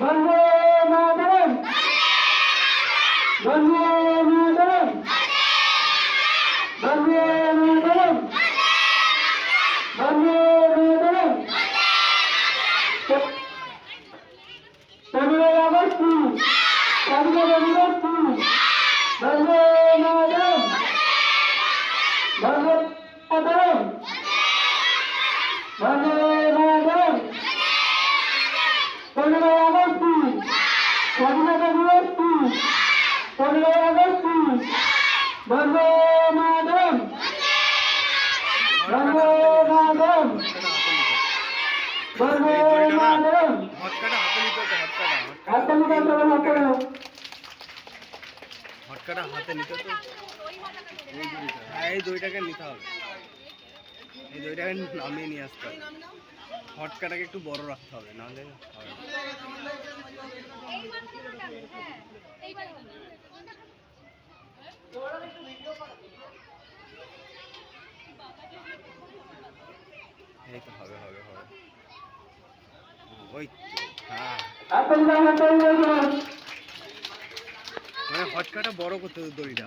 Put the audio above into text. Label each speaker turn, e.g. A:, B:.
A: বন্দে মাতরম, বন্দে মাতরম, বন্দে মাতরম, বন্দে মাতরম। 15 August স্বাধীনতা দিবস, বন্দে মাতরম, বন্দে মাতরম, বন্দে মাতরম। 15 August স্বাধীনতা দিবস, 15 আগস্ট বন্দে মাতরম, বন্দে মাতরম, বন্দে মাতরম।
B: হটকাটা হাতে নিতে তো এই দইটাকে নিতে হবে, এই দইটাকে নামিয়ে নিয়ে আসতে হবে। হটকাটাকে একটু বড় রাখতে হবে, নাহলে হবে না। এই তো হবে হবে হবে, ওই তো হ্যাঁ, মানে হটকাটা বড় করতে হবে দড়িটা।